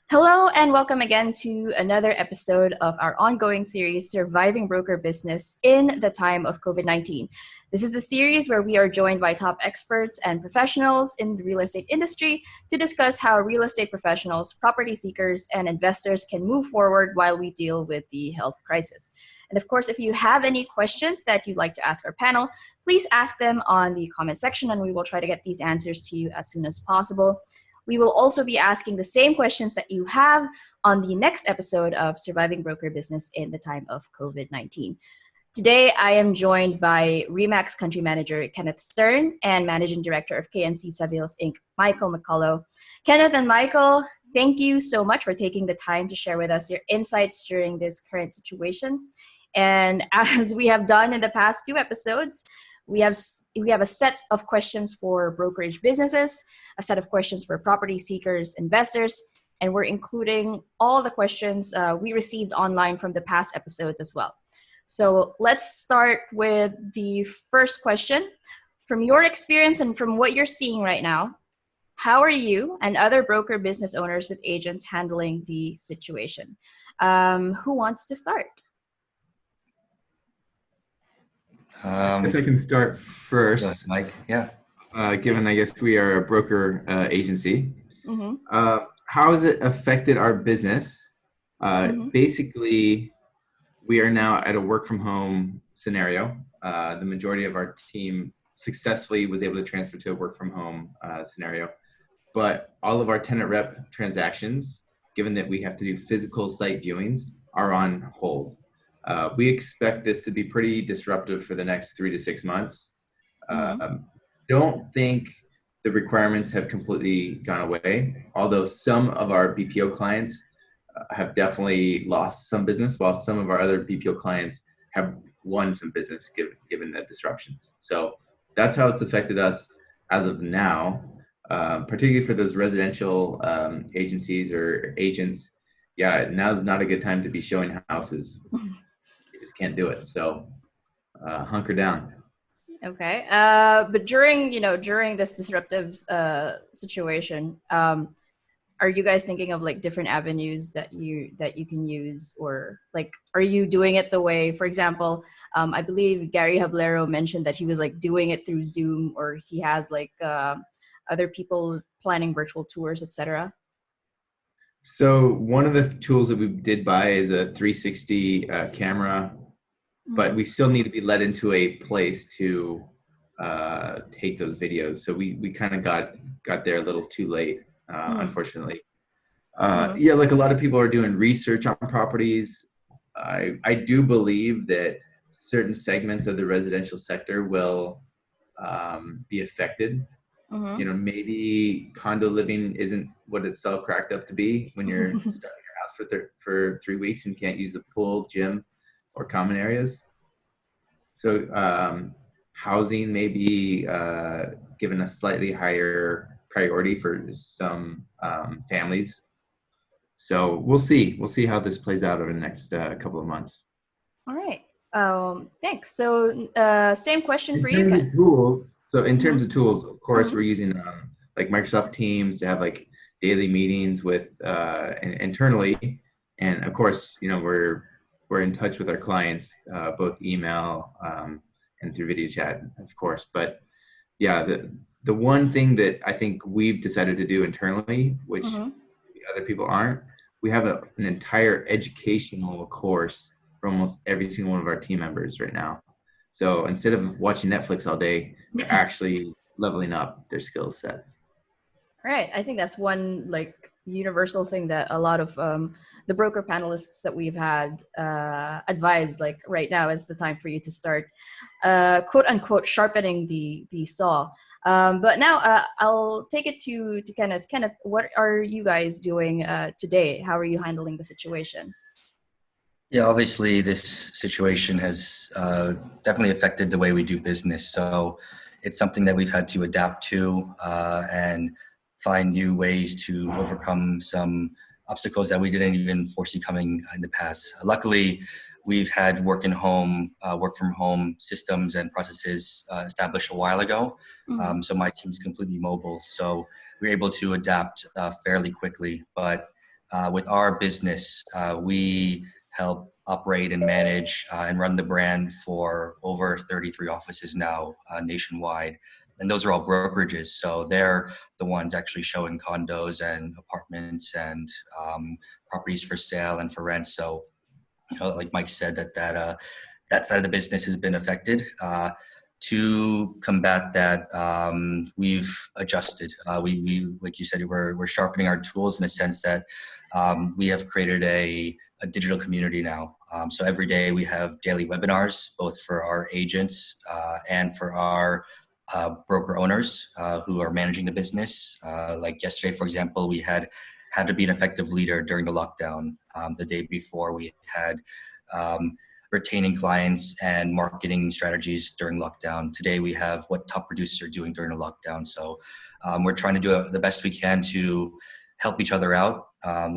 Hello, and welcome again to another episode of our ongoing series, Surviving Broker Business in the Time of COVID-19. This is the series where we are joined by top experts and professionals in the real estate industry to discuss how real estate professionals, property seekers, and investors can move forward while we deal with the health crisis. And of course, if you have any questions that you'd like to ask our panel, please ask them on the comment section, and we will try to get these answers to you as soon as possible. We will also be asking the same questions that you have on the next episode of Surviving Broker Business in the Time of COVID-19. Today, I am joined by RE/MAX Country Manager Kenneth Stern and Managing Director of KMC Savills, Inc., Michael McCullough. Kenneth and Michael, thank you so much for taking the time to share with us your insights during this current situation. And as we have done in the past two episodes, we have a set of questions for brokerage businesses, a set of questions for property seekers, investors, and we're including all the questions we received online from the past episodes as well. So let's start with the first question. From your experience and from what you're seeing right now, how are you and other broker business owners with agents handling the situation? Who wants to start? I guess I can start first. Mike, yeah. Given I guess we are a broker agency, Mm-hmm. How has it affected our business? Basically, we are now at a work from home scenario. The majority of our team successfully was able to transfer to a work from home scenario, but all of our tenant rep transactions, given that we have to do physical site viewings, are on hold. We expect this to be pretty disruptive for the next 3 to 6 months. Don't think the requirements have completely gone away, although some of our BPO clients have definitely lost some business, while some of our other BPO clients have won some business given the disruptions. So that's how it's affected us as of now, particularly for those residential agencies or agents. Yeah, now's not a good time to be showing houses. You just can't do it. So hunker down. Okay. But during this disruptive situation, are you guys thinking of like different avenues that you can use, or like are you doing it the way, for example, I believe Gary Hablero mentioned that he was like doing it through Zoom, or he has like other people planning virtual tours, etc. So one of the tools that we did buy is a 360 camera, but we still need to be led into a place to take those videos. So we kind of got there a little too late, unfortunately. Yeah, like a lot of people are doing research on properties. I do believe that certain segments of the residential sector will be affected. You know, maybe condo living isn't what it's all cracked up to be when you're stuck in your house for 3 weeks and can't use the pool, gym, or common areas. So housing may be given a slightly higher priority for some families. So we'll see. We'll see how this plays out over the next couple of months. All right. Thanks. So same question for you, Ken. In terms of tools, of course, we're using like Microsoft Teams to have like daily meetings with internally, and of course, you know, we're in touch with our clients, both email and through video chat, of course. But yeah, the one thing that I think we've decided to do internally, which other people aren't, we have an entire educational course for almost every single one of our team members right now. So instead of watching Netflix all day, they're actually leveling up their skill sets. Right. I think that's one like universal thing that a lot of the broker panelists that we've had advise, like right now is the time for you to start quote unquote sharpening the saw. But now I'll take it to Kenneth. Kenneth, what are you guys doing today? How are you handling the situation? Yeah, obviously this situation has definitely affected the way we do business. So it's something that we've had to adapt to and find new ways to overcome some obstacles that we didn't even foresee coming in the past. Luckily, we've had work from home systems and processes established a while ago. So my team's completely mobile. So we're able to adapt fairly quickly. But with our business, we help operate and manage and run the brand for over 33 offices now nationwide. And those are all brokerages. So they're the ones actually showing condos and apartments and properties for sale and for rent. So, like Mike said, that side of the business has been affected. To combat that, we've adjusted. We, like you said, we're sharpening our tools in a sense that we have created a digital community now. So every day we have daily webinars, both for our agents and for our broker owners who are managing the business. Like yesterday, for example, we had to be an effective leader during the lockdown. The day before, we had retaining clients and marketing strategies during lockdown. Today we have what top producers are doing during the lockdown. So we're trying to do the best we can to help each other out.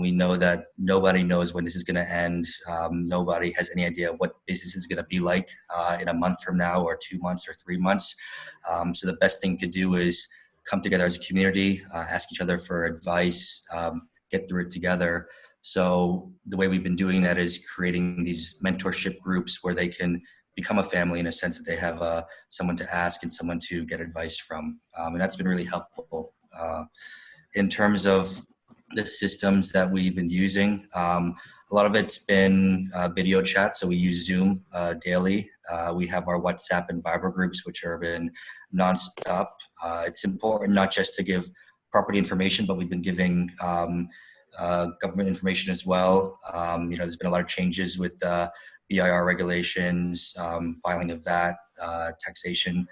We know that nobody knows when this is going to end. Nobody has any idea what business is going to be like in a month from now, or 2 months, or 3 months. So the best thing to do is come together as a community, ask each other for advice, get through it together. So the way we've been doing that is creating these mentorship groups where they can become a family in a sense that they have someone to ask and someone to get advice from. And that's been really helpful. In terms of the systems that we've been using, a lot of it's been video chat. So we use Zoom daily. We have our WhatsApp and Viber groups, which have been nonstop. It's important not just to give property information, but we've been giving government information as well. There's been a lot of changes with BIR regulations, filing of VAT, taxation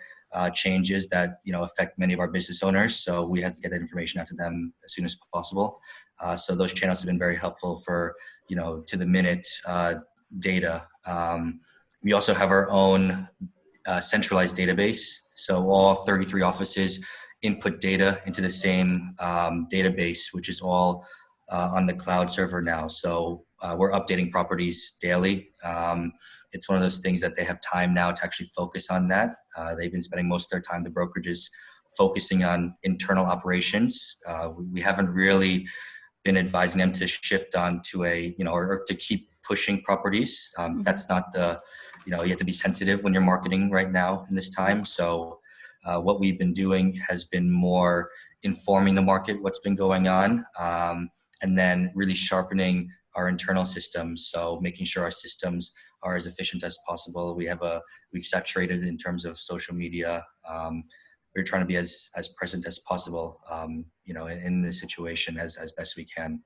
changes that affect many of our business owners. So we had to get that information out to them as soon as possible. So those channels have been very helpful for to the minute data. We also have our own centralized database. So all 33 offices input data into the same database, which is all on the cloud server now. So we're updating properties daily. It's one of those things that they have time now to actually focus on that. They've been spending most of their time, the brokerages, focusing on internal operations. We haven't really been advising them to shift on to or to keep pushing properties. That's not you have to be sensitive when you're marketing right now in this time. So what we've been doing has been more informing the market what's been going on, and then really sharpening our internal systems. So making sure our systems are as efficient as possible. We've saturated in terms of social media. We're trying to be as present as possible, in this situation as best we can.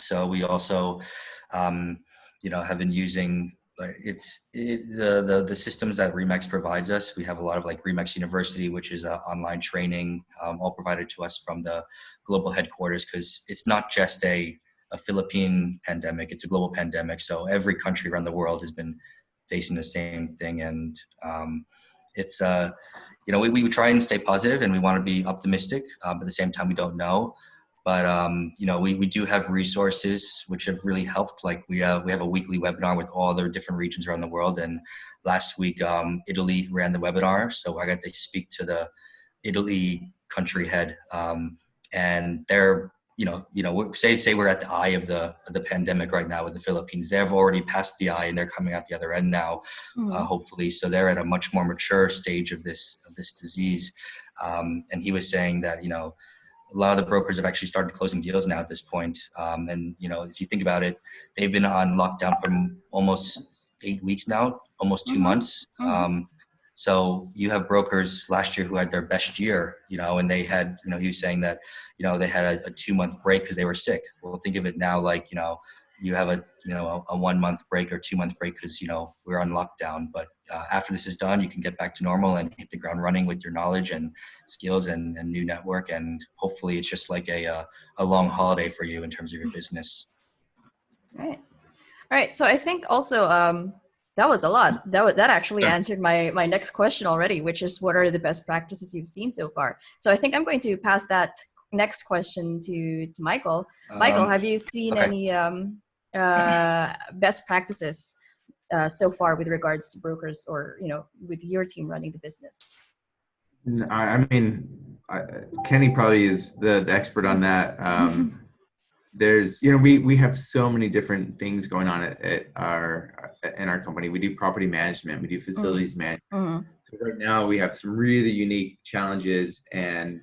So we also, have been using the systems that RE/MAX provides us. We have a lot of like RE/MAX University, which is online training, all provided to us from the global headquarters, because it's not just a Philippine pandemic, it's a global pandemic. So every country around the world has been facing the same thing. And it's, we try and stay positive and we want to be optimistic, but at the same time, we don't know. But, we do have resources which have really helped. Like we have a weekly webinar with all the different regions around the world. And last week, Italy ran the webinar. So I got to speak to the Italy country head. And they're, say we're at the eye of the pandemic right now with the Philippines. They've already passed the eye and they're coming out the other end now, hopefully. So they're at a much more mature stage of this disease. And he was saying that, a lot of the brokers have actually started closing deals now at this point. And, if you think about it, they've been on lockdown for almost 8 weeks now, almost 2 months. So you have brokers last year who had their best year, and they had, he was saying that, they had a 2-month break because they were sick. Well, think of it now like, you have a 1 month break or 2 month break because, we're on lockdown. But after this is done, you can get back to normal and hit the ground running with your knowledge and skills and new network. And hopefully it's just like a long holiday for you in terms of your business. Right. All right. So I think also that was a lot. That actually answered my next question already, which is what are the best practices you've seen so far? So I think I'm going to pass that next question to Michael. Michael, have you seen any best practices so far with regards to brokers or, with your team running the business? I mean, Kenny probably is the expert on that. there's, we have so many different things going on in our company. We do property management, we do facilities management. Mm-hmm. So right now we have some really unique challenges, and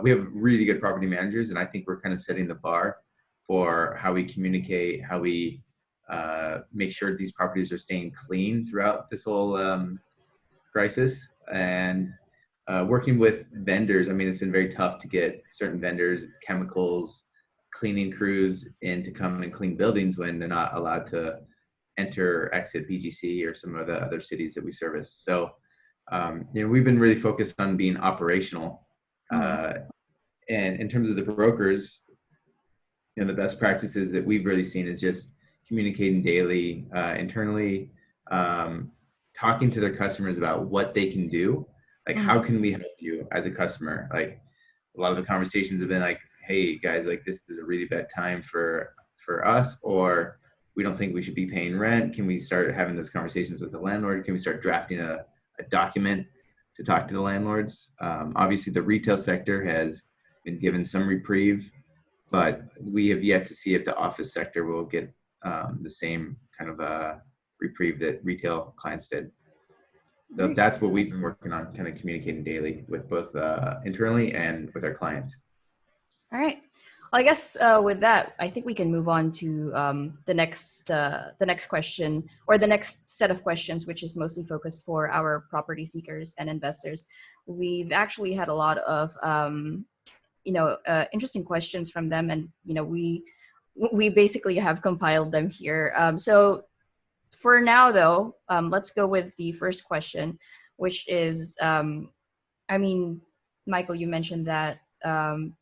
we have really good property managers, and I think we're kind of setting the bar for how we communicate, how we make sure these properties are staying clean throughout this whole crisis. And working with vendors, I mean, it's been very tough to get certain vendors, chemicals, cleaning crews in to come and clean buildings when they're not allowed to enter or exit BGC or some of the other cities that we service. So, we've been really focused on being operational. And in terms of the brokers, the best practices that we've really seen is just communicating daily, internally, talking to their customers about what they can do. Like, how can we help you as a customer? Like, a lot of the conversations have been like, hey guys, like, this is a really bad time for us, or we don't think we should be paying rent. Can we start having those conversations with the landlord? Can we start drafting a document to talk to the landlords? Obviously the retail sector has been given some reprieve, but we have yet to see if the office sector will get the same kind of reprieve that retail clients did. So that's what we've been working on, kind of communicating daily with both internally and with our clients. All right. Well, I guess with that, I think we can move on to the next question, or the next set of questions, which is mostly focused for our property seekers and investors. We've actually had a lot of interesting questions from them, and we basically have compiled them here. So for now, though, let's go with the first question, which is, I mean, Michael, you mentioned that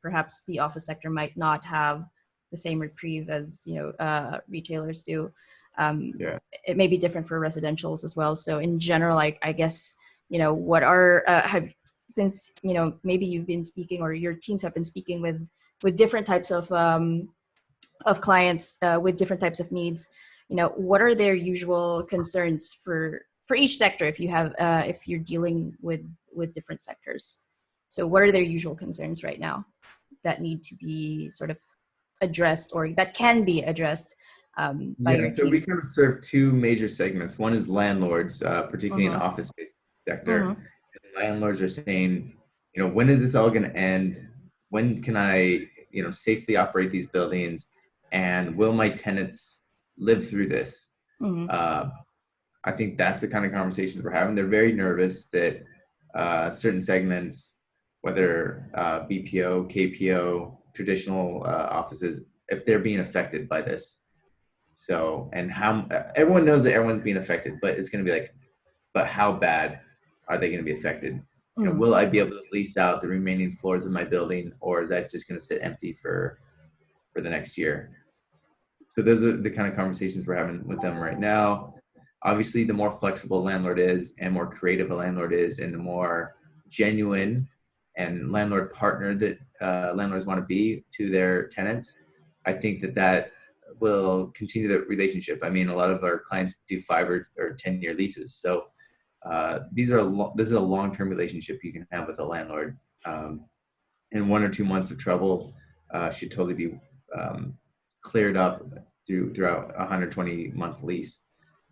perhaps the office sector might not have the same reprieve as retailers do. Yeah. It may be different for residentials as well. So in general, I guess what are since maybe you've been speaking, or your teams have been speaking with different types of clients with different types of needs. What are their usual concerns for each sector if you have if you're dealing with different sectors? So what are their usual concerns right now that need to be sort of addressed, or that can be addressed by your so teams? we kind of serve two major segments. One is landlords, particularly in the office-based sector. And landlords are saying, when is this all going to end? When can I, safely operate these buildings? And will my tenants live through this? I think that's the kind of conversations we're having. They're very nervous that certain segments, whether BPO, KPO, traditional offices, if they're being affected by this. So, and how everyone knows that everyone's being affected, but it's going to be like, but how bad are they going to be affected? Will I be able to lease out the remaining floors of my building, or is that just going to sit empty for the next year? So those are the kind of conversations we're having with them right now. Obviously, the more flexible a landlord is and more creative a landlord is, and the more genuine and landlord partner that landlords want to be to their tenants, I think that will continue the relationship. I mean, a lot of our clients do 5 or 10-year leases. So this is a long-term relationship you can have with a landlord. And 1 or 2 months of trouble should totally be cleared up throughout a 120-month lease.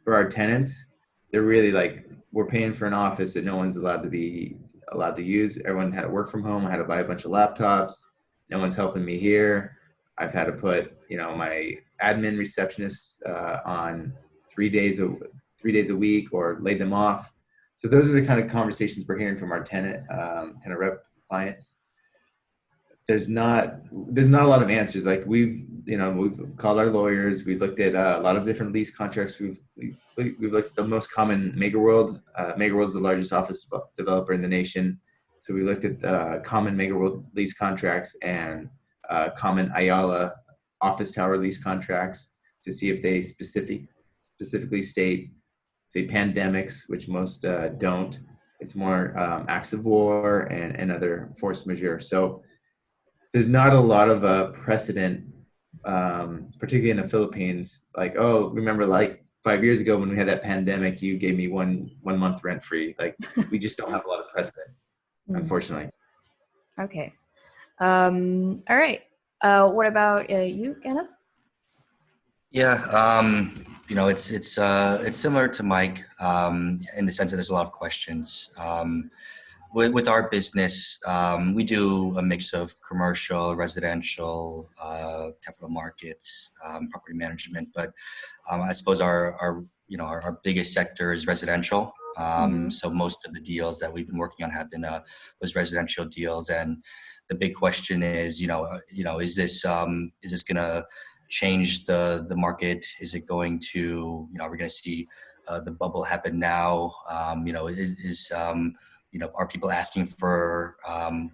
For our tenants, they're really like, we're paying for an office that no one's allowed to use. Everyone had to work from home. I had to buy a bunch of laptops. No one's helping me here. I've had to put, my admin receptionists on 3 days a week, or lay them off. So those are the kind of conversations we're hearing from our tenant rep clients. There's not a lot of answers. Like we've called our lawyers. We've looked at a lot of different lease contracts. We've looked at the most common MegaWorld. MegaWorld is the largest office developer in the nation. So we looked at common MegaWorld lease contracts and common Ayala office tower lease contracts to see if they specifically state, say, pandemics, which most don't. It's more acts of war and other force majeure. So there's not a lot of precedent, particularly in the Philippines. Like, oh, remember, like 5 years ago when we had that pandemic, you gave me one month rent free. Like, we just don't have a lot of precedent, unfortunately. Okay. All right. What about you, Kenneth? Yeah, it's similar to Mike in the sense that there's a lot of questions. With our business, we do a mix of commercial, residential, capital markets, property management. But I suppose our biggest sector is residential. Mm-hmm. So most of the deals that we've been working on have been those residential deals. And the big question is, is this gonna change the market? Is it going to, are we going to see the bubble happen now? Are people asking for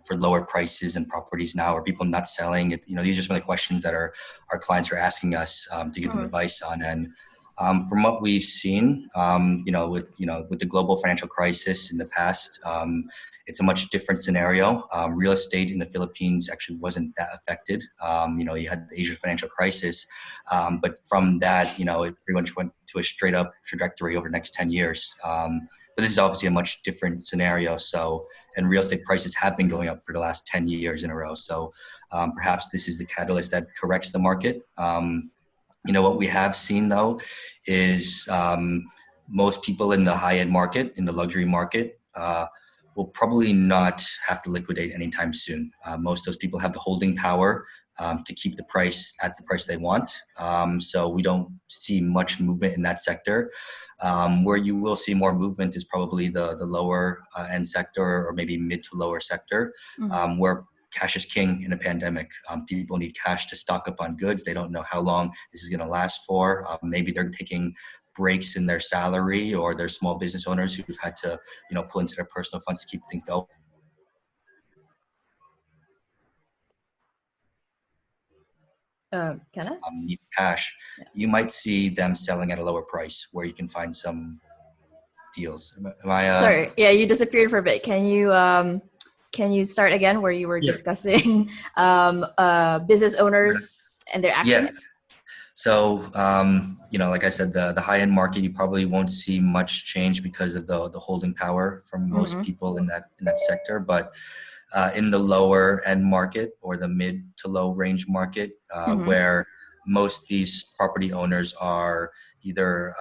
lower prices and properties now? Are people not selling it? These are some of the questions that our clients are asking us to give them Mm-hmm. advice on. And from what we've seen, with the global financial crisis in the past, it's a much different scenario. Real estate in the Philippines actually wasn't that affected. You had the Asian financial crisis, but from that, it pretty much went to a straight up trajectory over the next 10 years. But this is obviously a much different scenario. So, and real estate prices have been going up for the last 10 years in a row. So perhaps this is the catalyst that corrects the market. What we have seen though is most people in the high end market, in the luxury market, will probably not have to liquidate anytime soon. Most of those people have the holding power to keep the price at the price they want. So we don't see much movement in that sector. Where you will see more movement is probably the lower end sector, or maybe mid to lower sector, Mm-hmm. where cash is king in a pandemic. People need cash to stock up on goods. They don't know how long this is going to last for. Maybe they're taking breaks in their salary, or they're small business owners who've had to, pull into their personal funds to keep things going. Kenneth? Need cash. Yeah. You might see them selling at a lower price where you can find some deals. Am I? Sorry, yeah, you disappeared for a bit. Can you start again where you were Yeah. discussing business owners and their Yeah. actions? So, like I said, the high end market, you probably won't see much change because of the holding power from most Mm-hmm. people in that sector. But in the lower end market, or the mid to low range market, Mm-hmm. where most these property owners are either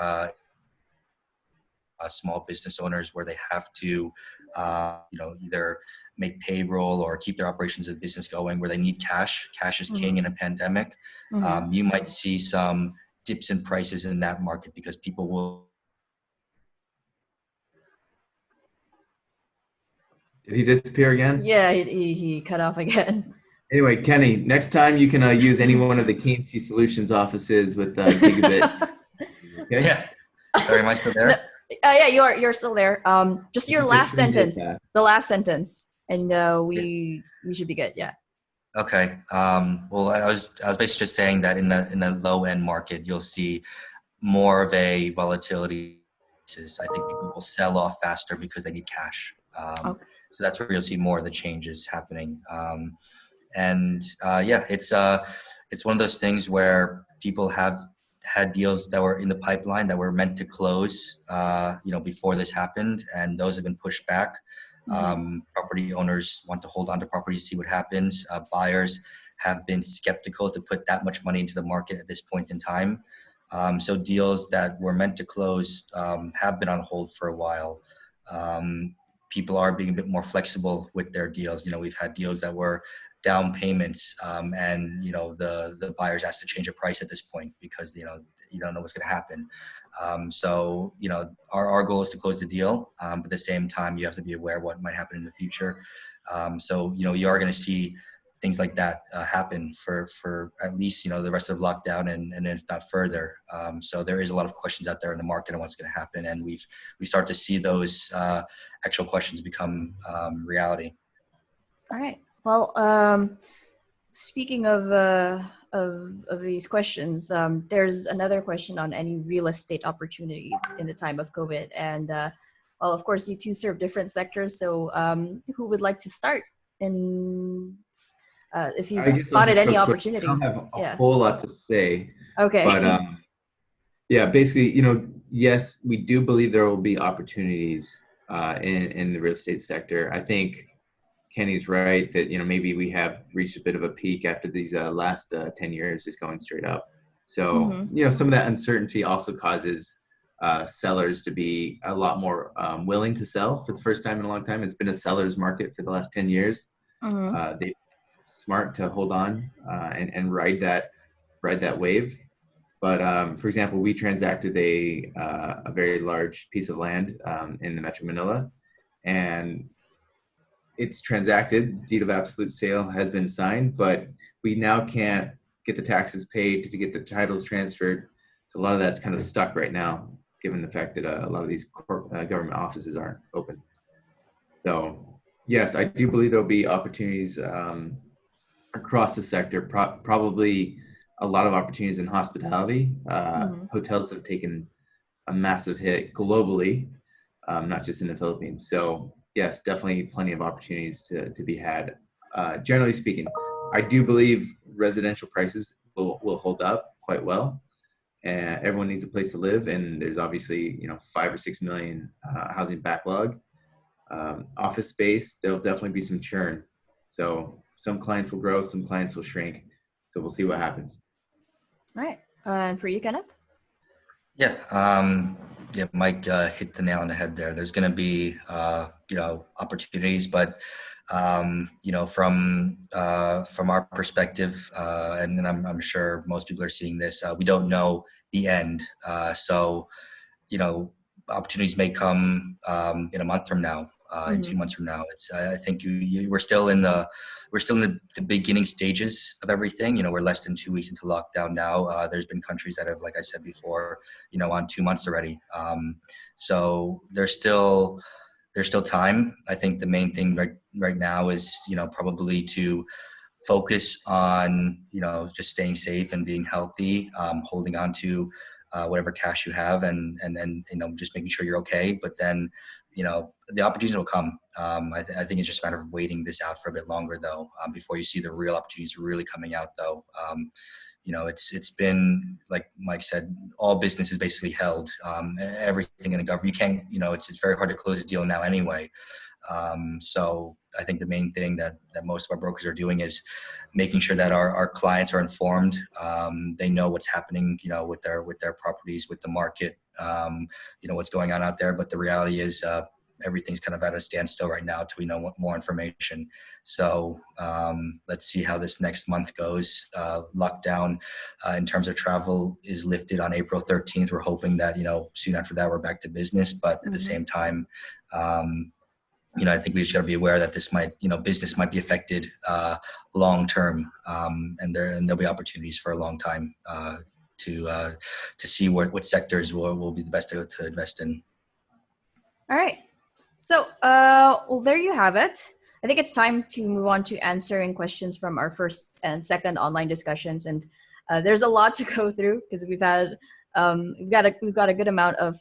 small business owners, where they have to, either make payroll or keep their operations of business going, where they need cash. Cash is king in a pandemic. Mm-hmm. You might see some dips in prices in that market because people will. Did he disappear again? Yeah, he cut off again. Anyway, Kenny, next time you can use any one of the KMC Solutions offices with gigabit. Okay. Yeah. Sorry, am I still No, there? yeah, you're still there. Just your Make last sure you hit sentence. that. The last sentence, and we should be good. Yeah. Okay. Well, I was basically just saying that in the low end market, you'll see more of a volatility. I think people will sell off faster because they need cash. Okay. So that's where you'll see more of the changes happening. And yeah, it's one of those things where people have had deals that were in the pipeline that were meant to close, before this happened, and those have been pushed back. Mm-hmm. Property owners want to hold on to properties to see what happens. Buyers have been skeptical to put that much money into the market at this point in time. So deals that were meant to close have been on hold for a while. People are being a bit more flexible with their deals. We've had deals that were down payments, and the buyers asked to change a price at this point because you don't know what's going to happen. So our goal is to close the deal, but at the same time you have to be aware of what might happen in the future. So you are going to see things like that happen for at least the rest of lockdown, and if not further. So there is a lot of questions out there in the market on what's going to happen, and we start to see those actual questions become reality. All right. Well, speaking of these questions, there's another question on any real estate opportunities in the time of COVID, and well, of course, you two serve different sectors. So, who would like to start? And if you've I guess I'll spotted just any go quick. I don't opportunities, have a yeah. whole lot to say, Okay. but yeah, basically, yes, we do believe there will be opportunities in the real estate sector. I think Kenny's right that, maybe we have reached a bit of a peak after these last 10 years just going straight up. So, some of that uncertainty also causes sellers to be a lot more willing to sell for the first time in a long time. It's been a seller's market for the last 10 years. They're smart to hold on and ride that wave. But for example, we transacted a very large piece of land in the Metro Manila, and it's transacted. Deed of absolute sale has been signed, but we now can't get the taxes paid to get the titles transferred. So a lot of that's kind of stuck right now, given the fact that a lot of these government offices aren't open. So yes, I do believe there'll be opportunities across the sector, probably a lot of opportunities in hospitality. Hotels have taken a massive hit globally, not just in the Philippines. So yes, definitely plenty of opportunities to be had. Generally speaking, I do believe residential prices will hold up quite well. And everyone needs a place to live, and there's obviously 5 or 6 million housing backlog. Office space, there'll definitely be some churn. So some clients will grow, some clients will shrink. So we'll see what happens. All right. And for you, Kenneth? Yeah, Mike hit the nail on the head there. There's going to be, opportunities, but from our perspective, and I'm sure most people are seeing this, we don't know the end. So, opportunities may come in a month from now, in 2 months from now. I think we're still in the beginning stages of everything. We're less than 2 weeks into lockdown now. There's been countries that have, like I said before, on 2 months already. So there's still time. I think the main thing right now is probably to focus on just staying safe and being healthy, holding on to whatever cash you have, and just making sure you're okay. But then the opportunities will come. I think it's just a matter of waiting this out for a bit longer, though, before you see the real opportunities really coming out, though. It's been, like Mike said, all business is basically held. Everything in the government, you can't, it's very hard to close a deal now anyway. So I think the main thing that most of our brokers are doing is making sure that our clients are informed. They know what's happening, with their properties, with the market, what's going on out there. But the reality is, everything's kind of at a standstill right now until we know more information. So let's see how this next month goes. Lockdown in terms of travel is lifted on April 13th. We're hoping that, soon after that, we're back to business. But at the same time, I think we just got to be aware that this might, business might be affected long term, and there'll be opportunities for a long time to see what sectors will be the best to invest in. All right. So, well, there you have it. I think it's time to move on to answering questions from our first and second online discussions, and there's a lot to go through because we've got a good amount of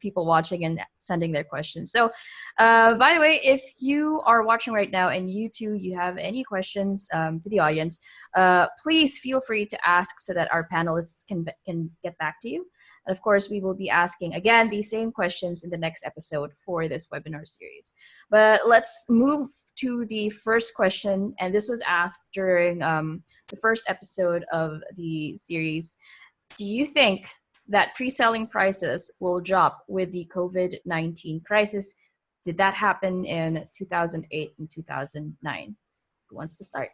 people watching and sending their questions. So, by the way, if you are watching right now and you have any questions to the audience, please feel free to ask so that our panelists can get back to you. And of course, we will be asking again these same questions in the next episode for this webinar series. But let's move to the first question, and this was asked during the first episode of the series. Do you think that pre-selling prices will drop with the COVID-19 crisis? Did that happen in 2008 and 2009? Who wants to start?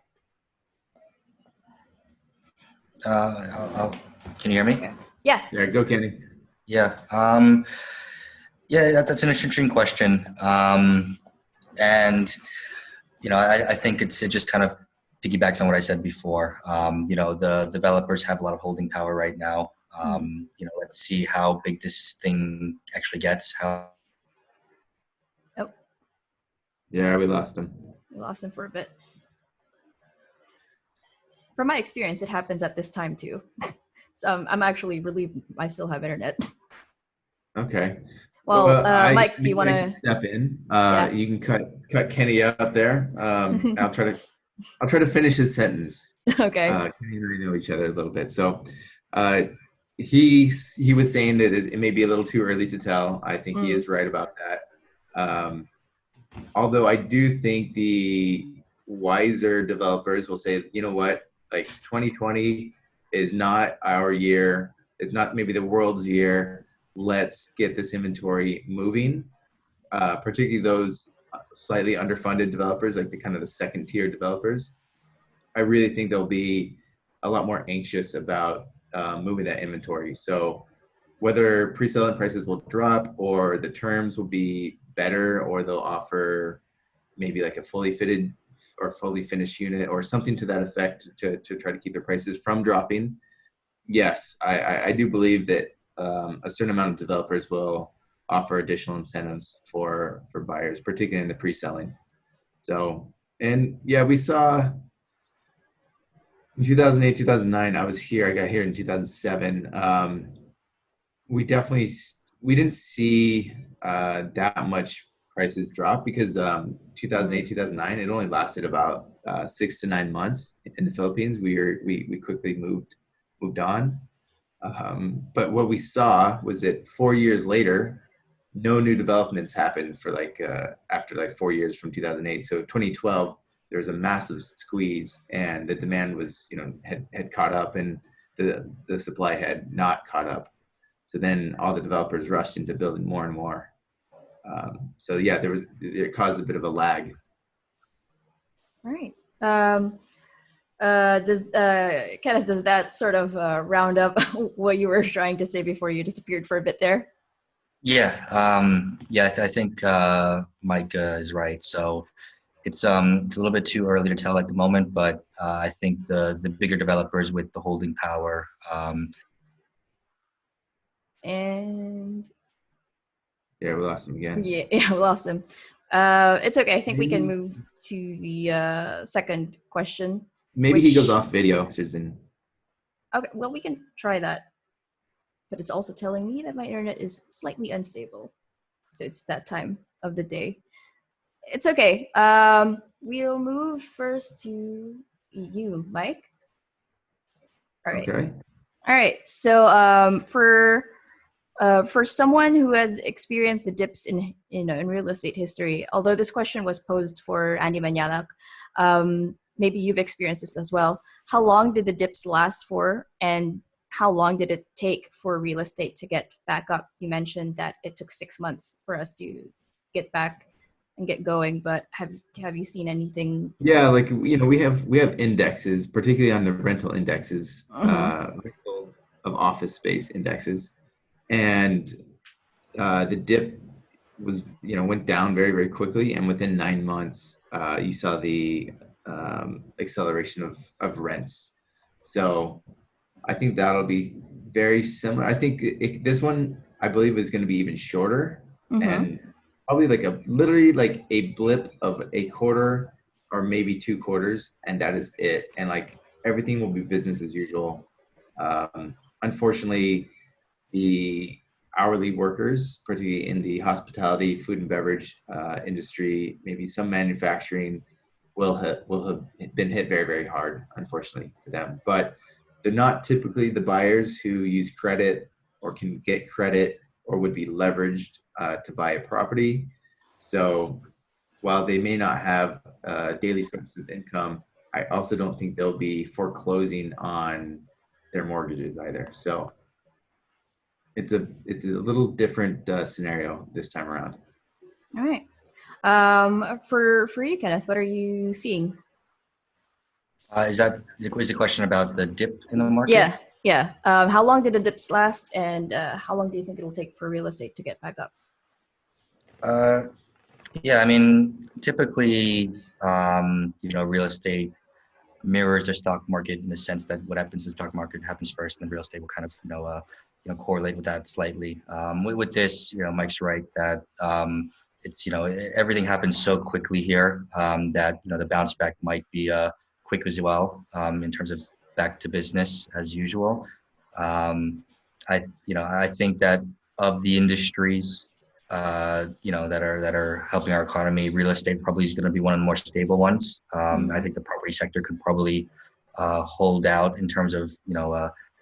Can you hear me? Okay. Yeah. Yeah, go Kenny. Yeah. That's an interesting question. And I think it just kind of piggybacks on what I said before. The developers have a lot of holding power right now. Let's see how big this thing actually gets. Yeah, we lost him. We lost him for a bit. From my experience, it happens at this time too. So I'm actually relieved I still have internet. Okay. Well, Mike, do you want to step in? Yeah. You can cut Kenny out there. I'll try to finish his sentence. Okay. Kenny and I know each other a little bit, so he was saying that it may be a little too early to tell. I think he is right about that. although I do think the wiser developers will say, you know what, like 2020 is not our year. It's not maybe the world's year. Let's get this inventory moving. Particularly those slightly underfunded developers, like the kind of the second tier developers. I really think they'll be a lot more anxious about moving that inventory. So whether pre-selling prices will drop or the terms will be better, or they'll offer maybe like a fully fitted or fully finished unit or something to that effect to try to keep their prices from dropping. Yes, I do believe that a certain amount of developers will offer additional incentives for buyers, particularly in the pre-selling. So, and yeah, we saw in 2008, 2009, I was here. I got here in 2007. We definitely we didn't see that much prices drop because 2008, 2009, it only lasted about 6 to 9 months in the Philippines. We quickly moved on. But what we saw was that 4 years later, no new developments happened for like after like 4 years from 2008. So 2012, there was a massive squeeze, and the demand was had caught up, and the supply had not caught up. So then all the developers rushed into building more and more. So yeah, it caused a bit of a lag. All right. Does Kenneth, does that sort of round up what you were trying to say before you disappeared for a bit there? Yeah, I think Mike is right. So it's a little bit too early to tell at the moment, but I think the bigger developers with the holding power. And Yeah, we lost him again. yeah, we lost him. It's okay. I think we can move to the second question. Maybe he goes off video. Okay, well, we can try that. But it's also telling me that my internet is slightly unstable. So it's that time of the day. It's okay. We'll move first to you, Mike. All right. Okay. All right. So for someone who has experienced the dips in real estate history, although this question was posed for Andy Manyanak, maybe you've experienced this as well. How long did the dips last for, and how long did it take for real estate to get back up? You mentioned that it took 6 months for us to get back and get going, but have you seen anything? Yeah, like we have indexes, particularly on the rental indexes, rental of office space indexes, and the dip was went down very, very quickly, and within 9 months you saw the acceleration of rents. So I think that'll be very similar. I think this one, I believe, is going to be even shorter, and probably literally like a blip of a quarter or maybe 2 quarters, and that is it. And like everything will be business as usual. Unfortunately, the hourly workers, particularly in the hospitality, food and beverage industry, maybe some manufacturing, will have been hit very, very hard, unfortunately for them. But they're not typically the buyers who use credit or can get credit or would be leveraged to buy a property. So while they may not have daily sources of income, I also don't think they'll be foreclosing on their mortgages either. So it's a little different scenario this time around. All right. For you, Kenneth, what are you seeing? Is the question about the dip in the market? Yeah. How long did the dips last, and how long do you think it'll take for real estate to get back up? Yeah, I mean, typically, real estate mirrors the stock market in the sense that what happens in the stock market happens first, and then real estate will kind of, correlate with that slightly. With this, Mike's right that it's, everything happens so quickly here that, the bounce back might be quick as well in terms of back to business as usual. I think that of the industries, that are helping our economy, real estate probably is going to be one of the more stable ones. I think the property sector could probably hold out in terms of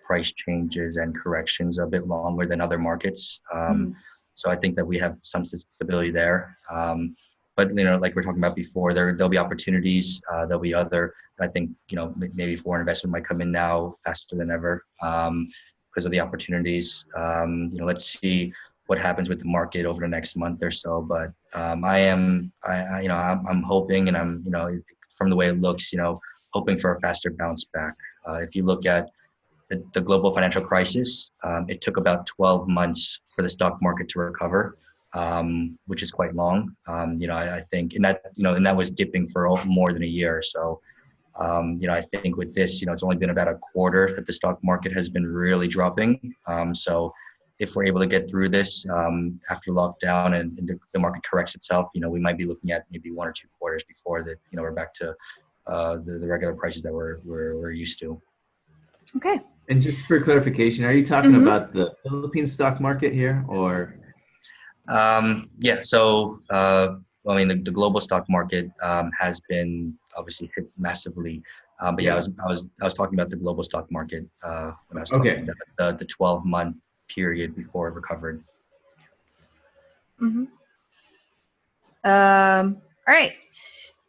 price changes and corrections a bit longer than other markets. So I think that we have some stability there. but like we're talking about before, there'll be opportunities. There'll be other. I think maybe foreign investment might come in now faster than ever because of the opportunities. Let's see what happens with the market over the next month or so. But I'm hoping, and I'm from the way it looks, hoping for a faster bounce back. If you look at the global financial crisis, it took about 12 months for the stock market to recover, which is quite long. I think, and that was dipping for more than a year. So, I think with this, it's only been about a quarter that the stock market has been really dropping. So if we're able to get through this after lockdown and the market corrects itself, we might be looking at maybe 1 or 2 quarters before that, we're back to the regular prices that we're used to. Okay. And just for clarification, are you talking about the Philippine stock market here, or? Yeah. So, the global stock market has been obviously hit massively. But yeah, I was talking about the global stock market when I was talking about the 12-month period before it recovered. All right.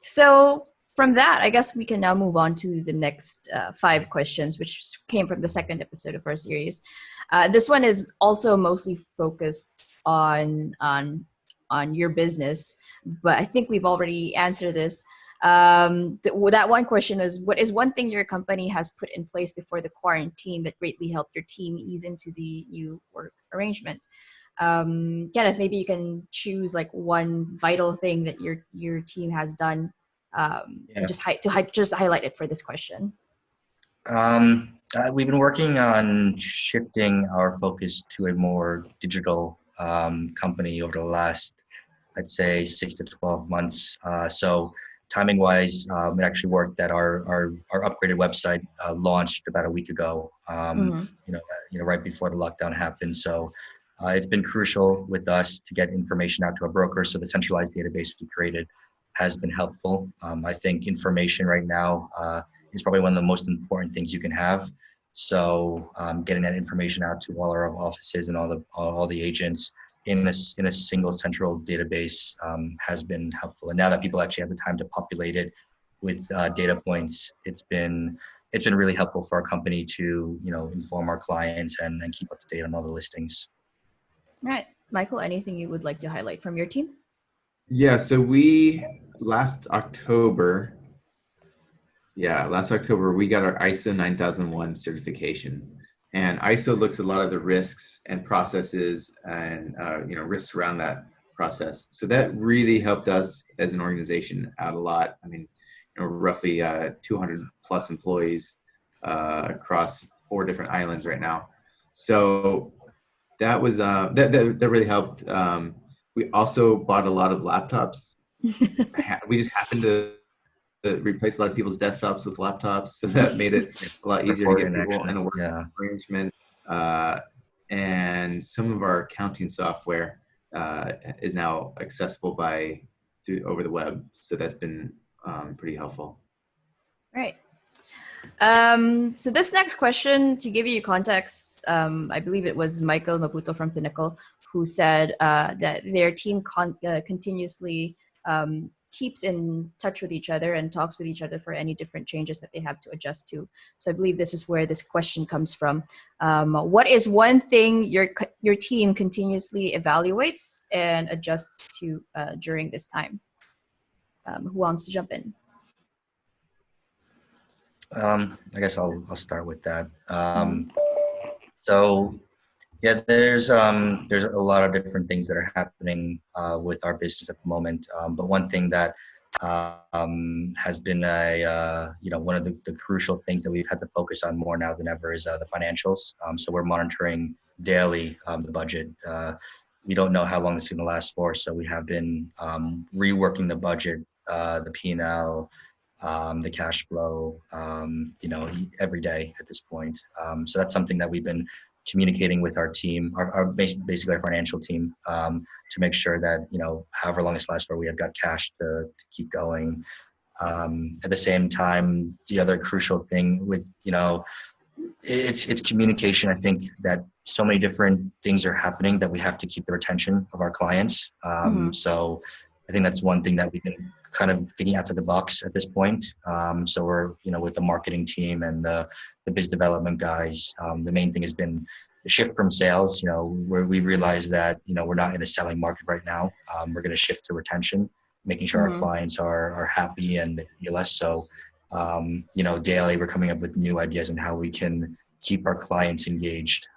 So from that, I guess we can now move on to the next 5 questions, which came from the second episode of our series. This one is also mostly focused on your business, but I think we've already answered this. That one question is, what is one thing your company has put in place before the quarantine that greatly helped your team ease into the new work arrangement? Kenneth, maybe you can choose like one vital thing that your team has done, and just highlight it for this question. We've been working on shifting our focus to a more digital company over the last, I'd say, 6 to 12 months. So timing wise, it actually worked that our upgraded website launched about a week ago, right before the lockdown happened. So it's been crucial with us to get information out to our brokers. So the centralized database we created has been helpful. I think information right now is probably one of the most important things you can have. So getting that information out to all our offices and all the agents in a single central database has been helpful. And now that people actually have the time to populate it with data points, it's been really helpful for our company to inform our clients and keep up to date on all the listings. All right, Michael, anything you would like to highlight from your team? Yeah, so last October, we got our ISO 9001 certification. And ISO looks at a lot of the risks and processes and risks around that process. So that really helped us as an organization out a lot. I mean, roughly 200 plus employees across 4 different islands right now. So that was that really helped. We also bought a lot of laptops. We just happened to replace a lot of people's desktops with laptops, so that made it a lot easier to get people in a work arrangement. And some of our accounting software is now accessible over the web, so that's been pretty helpful. Right. So this next question, to give you context, I believe it was Michael Maputo from Pinnacle who said that their team continuously keeps in touch with each other and talks with each other for any different changes that they have to adjust to. So I believe this is where this question comes from. What is one thing your team continuously evaluates and adjusts to during this time? Who wants to jump in? I guess I'll start with that. So yeah, there's a lot of different things that are happening with our business at the moment. But one thing that has been one of the crucial things that we've had to focus on more now than ever is the financials. So we're monitoring daily the budget. We don't know how long this is going to last for, so we have been reworking the budget, the P&L, the cash flow, every day at this point. So that's something that we've been communicating with our team, basically our financial team, to make sure that, however long this lasts for, we have got cash to keep going. At the same time, the other crucial thing with, it's communication. I think that so many different things are happening that we have to keep the retention of our clients. So I think that's one thing that we've been kind of thinking outside the box at this point. So we're, with the marketing team and the biz development guys, the main thing has been the shift from sales, where we realize that, we're not in a selling market right now. We're going to shift to retention, making sure our clients are happy and feel us. So, daily we're coming up with new ideas on how we can keep our clients engaged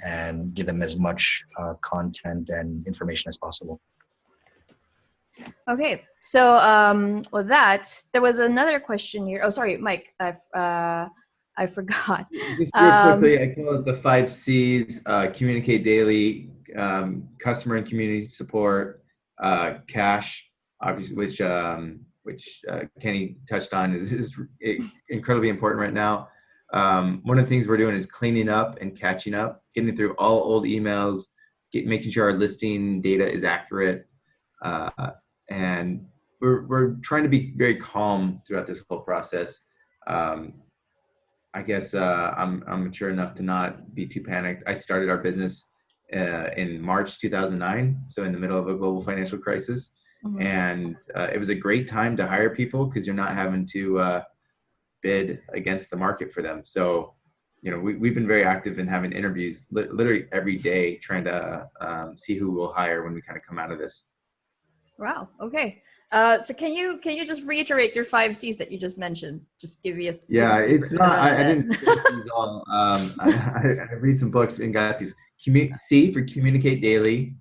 and give them as much content and information as possible. Okay, so with that, there was another question here. Oh, sorry, Mike, I forgot. Just real quickly, I call it the 5 C's: communicate daily, customer and community support, cash, obviously, which Kenny touched on is incredibly important right now. One of the things we're doing is cleaning up and catching up, getting through all old emails, making sure our listing data is accurate. And we're trying to be very calm throughout this whole process. I guess I'm mature enough to not be too panicked. I started our business in March 2009, so in the middle of a global financial crisis. And it was a great time to hire people because you're not having to bid against the market for them. So, we've been very active in having interviews literally every day, trying to see who we'll hire when we kind of come out of this. Wow. Okay. So can you just reiterate your 5 C's that you just mentioned? Just give me a it's not. I didn't finish these all. I read some books and got these. C for communicate daily.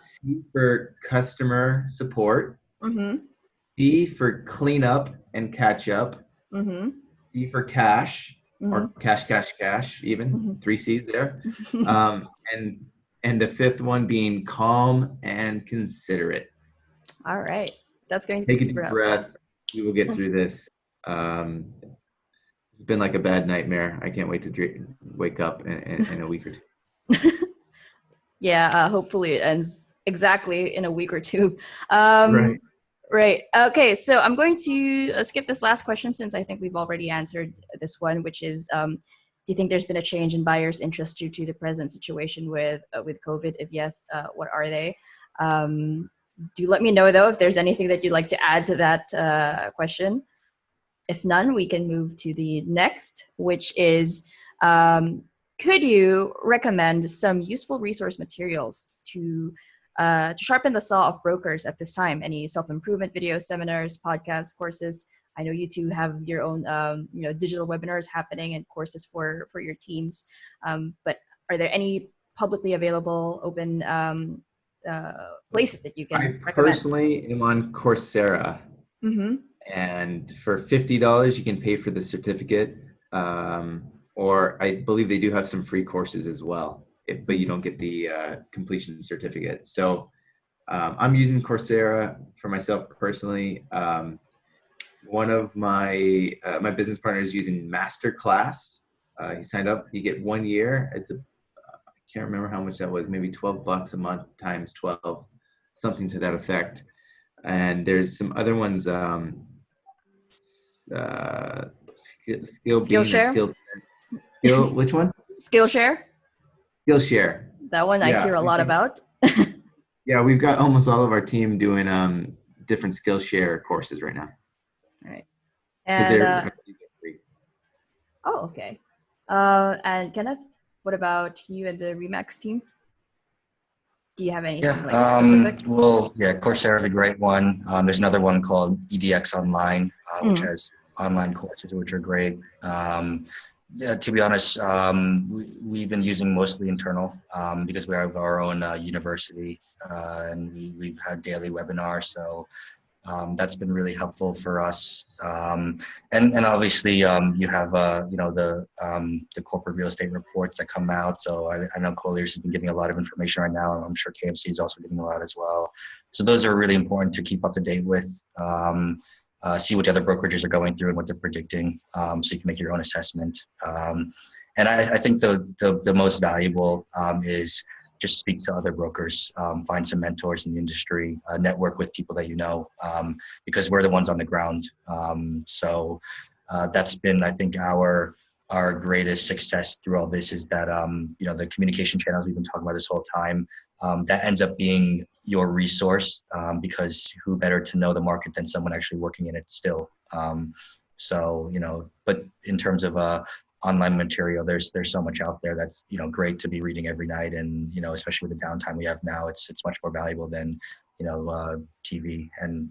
C for customer support. D for clean up and catch up. D for cash or cash. Even 3 C's there. And the 5th one being calm and considerate. All right. That's going to be super helpful. Take a deep breath. We will get through this. It's been like a bad nightmare. I can't wait to wake up in a week or 2. Yeah, hopefully it ends exactly in a week or 2. Right. Okay, so I'm going to skip this last question since I think we've already answered this one, which is, do you think there's been a change in buyers' interest due to the present situation with COVID? If yes, what are they? Do let me know, though, if there's anything that you'd like to add to that question. If none, we can move to the next, which is, could you recommend some useful resource materials to sharpen the saw of brokers at this time? Any self-improvement videos, seminars, podcasts, courses? I know you two have your own, digital webinars happening and courses for your teams. But are there any publicly available, open places that you can recommend? I personally am on Coursera. And for $50, you can pay for the certificate. Or I believe they do have some free courses as well, but you don't get the completion certificate. So I'm using Coursera for myself personally. One of my business partners is using Masterclass. He signed up. You get 1 year. I can't remember how much that was. Maybe $12 a month times 12, something to that effect. And there's some other ones. Skillshare. Which one? Skillshare. Skillshare. That one I hear a lot about. Yeah, we've got almost all of our team doing different Skillshare courses right now. All right. And oh, okay. And Kenneth, what about you and the Remax team? Do you have anything specific? Well, Coursera is a great one. There's another one called EDX Online, which has online courses which are great. To be honest, we've been using mostly internal because we have our own university and we've had daily webinars. So that's been really helpful for us. And obviously you have, the corporate real estate reports that come out. So I know Colliers has been giving a lot of information right now. And I'm sure KMC is also giving a lot as well. So those are really important to keep up to date with. See what the other brokerages are going through and what they're predicting, so you can make your own assessment. And I think the most valuable is just speak to other brokers, find some mentors in the industry, network with people that you know, because we're the ones on the ground. So that's been, I think, our greatest success through all this is that, the communication channels we've been talking about this whole time, that ends up being your resource, because who better to know the market than someone actually working in it still. So, but in terms of online material, there's so much out there that's, great to be reading every night. And, especially with the downtime we have now, it's much more valuable than, TV. And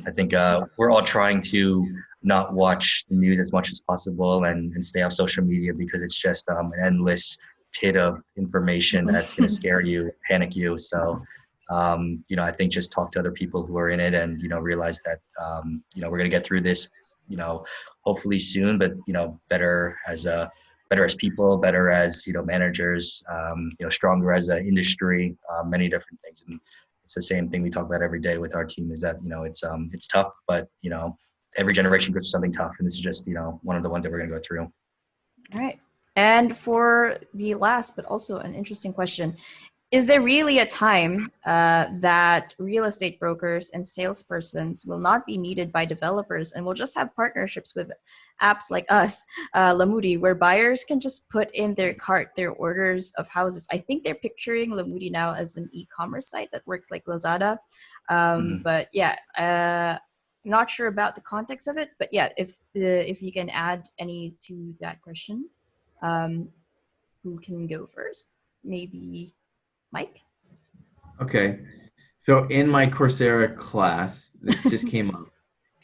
I think we're all trying to not watch the news as much as possible and stay off social media, because it's just an endless pit of information that's going to scare you, panic you. So, I think just talk to other people who are in it and, realize that, we're going to get through this, hopefully soon, but, better as people, better as, managers, stronger as an industry, many different things. And it's the same thing we talk about every day with our team, is that, it's tough, but, every generation goes through something tough. And this is just, one of the ones that we're going to go through. All right. And for the last, but also an interesting question, is there really a time that real estate brokers and salespersons will not be needed by developers and will just have partnerships with apps like us, Lamudi, where buyers can just put in their cart their orders of houses? I think they're picturing Lamudi now as an e-commerce site that works like Lazada. But yeah, not sure about the context of it. But yeah, if you can add any to that question, who can go first? Maybe Mike? Okay. So in my Coursera class, this just came up.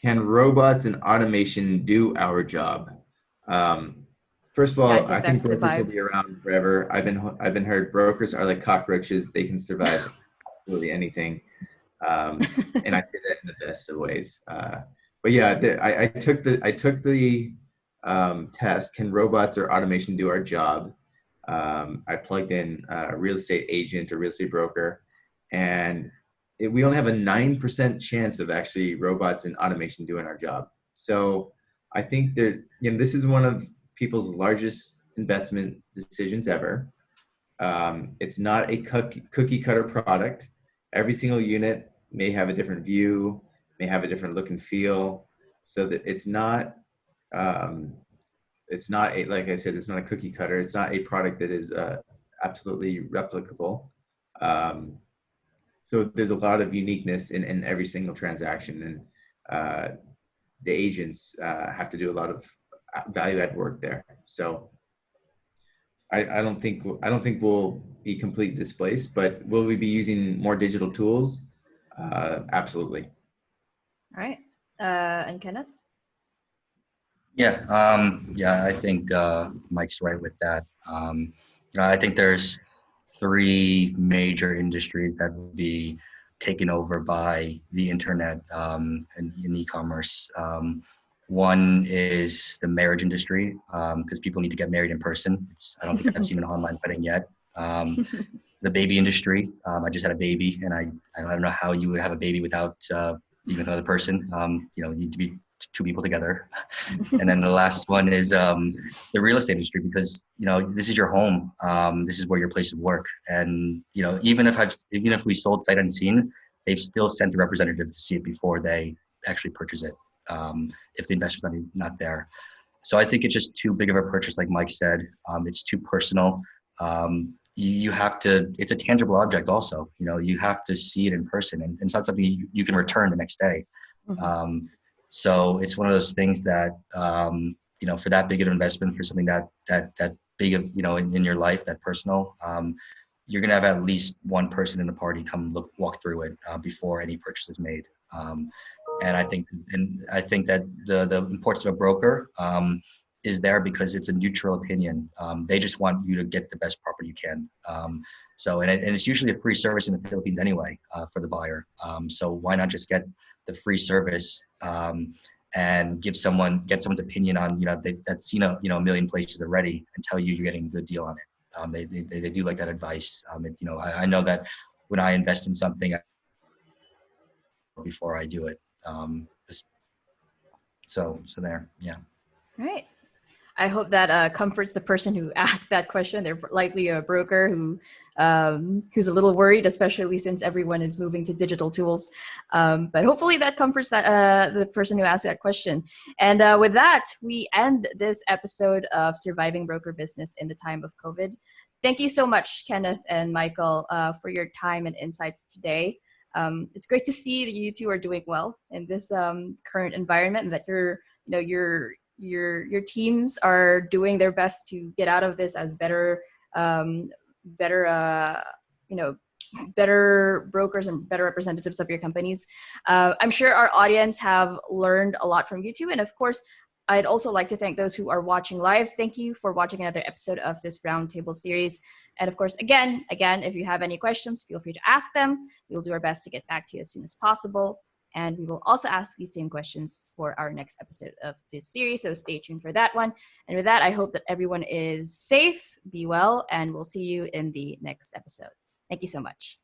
Can robots and automation do our job? First of all, Yeah, I think I think that's the brokers will vibe. be around forever. I've been heard brokers are like cockroaches. They can survive absolutely anything. And I say that in the best of ways. But yeah, I took the test. Can robots or automation do our job? I plugged in a real estate agent or real estate broker, and we only have a 9% chance of actually robots and automation doing our job. So I think that, this is one of people's largest investment decisions ever. It's not a cookie cutter product. Every single unit may have a different view, may have a different look and feel, so that it's not a, like I said, it's not a cookie cutter. It's not a product that is absolutely replicable. So there's a lot of uniqueness in every single transaction, and the agents have to do a lot of value add work there. So I don't think we'll be completely displaced, but will we be using more digital tools? Absolutely. All right. And Kenneth? Yeah, I think Mike's right with that. I think there's three major industries that will be taken over by the internet and in e-commerce. One is the marriage industry, because people need to get married in person. I don't think I've seen an online wedding yet. The baby industry. I just had a baby, and I don't know how you would have a baby without being with another person. You need to be two people together. And then the last one is the real estate industry, because this is your home. This is where your place of work. And even if we sold sight unseen, they've still sent a representative to see it before they actually purchase it. If the investor's not there. So I think it's just too big of a purchase, like Mike said. It's too personal. You have to. It's a tangible object. Also, you have to see it in person, and it's not something you can return the next day. Mm-hmm. So it's one of those things that for that big of an investment, for something that big of in your life, that personal, you're gonna have at least one person in the party come walk through it before any purchase is made. And I think that the importance of a broker is there because it's a neutral opinion. They just want you to get the best property you can. And it's usually a free service in the Philippines anyway for the buyer. So why not just get the free service and get someone's opinion on that's seen a million places already and tell you you're getting a good deal on it. They do like that advice. I know that when I invest in something before I do it. So there, yeah. All right. I hope that comforts the person who asked that question. They're likely a broker who's a little worried, especially since everyone is moving to digital tools. But hopefully that comforts the person who asked that question. And with that, we end this episode of Surviving Broker Business in the Time of COVID. Thank you so much, Kenneth and Michael, for your time and insights today. It's great to see that you two are doing well in this current environment, and that your teams are doing their best to get out of this as better better better brokers and better representatives of your companies. I'm sure our audience have learned a lot from you two. And of course, I'd also like to thank those who are watching live. Thank you for watching another episode of this roundtable series. And of course, again, if you have any questions, feel free to ask them. We'll do our best to get back to you as soon as possible. And we will also ask these same questions for our next episode of this series. So stay tuned for that one. And with that, I hope that everyone is safe, be well, and we'll see you in the next episode. Thank you so much.